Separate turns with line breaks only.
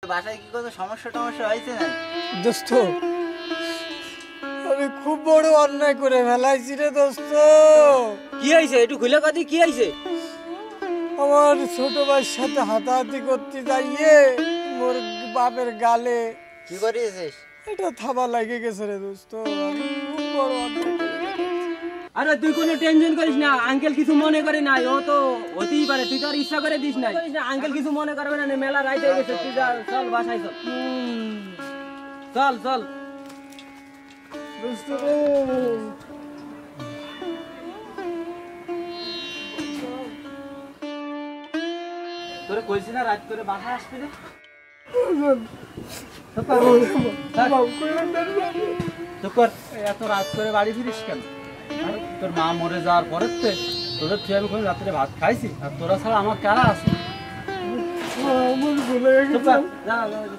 বাসায় কি কোনো সমস্যা হয়েছে না?
দোস্ত, আমি খুব বড় অন্যায় করে ফেলাইছি রে দোস্ত।
কি হয়েছে একটু খুলে কথা, কি হয়েছে?
আমার ছোট ভাইয়ের সাথে হাতাহাতি করতে যাইয়ে মোর বাপের গালে
কি করিয়েছিস?
এটা থাবা লাগে গেছে রে দোস্ত। আমি খুব বড় অন্যায় করে ফেলাইছি।
আরে তুই কোনো টেনশন করিস না, আঙ্কেল কিছু মনে করে নাই, ও তো হতেই পারে, তুই তো আর ইচ্ছা করে দিস নাই। আঙ্কেল কিছু মনে করবে না, মেলা রাইত হয়ে গেছে, তুই যা, চল বাসায় চল। চল চল
দোস্ত রে,
তোরে কইছি না রাত করে বাসায় আসতে রে।
এত রাত করে বাড়ি ফিরিস কেন? তোর মা মরে যাওয়ার পরের তোদের তুই আমি রাত্রে ভাত খাইছি, আর তোরা ছাড়া আমার কারা আছে?
আমার ভুলে গেছে।
যা, যা, যা।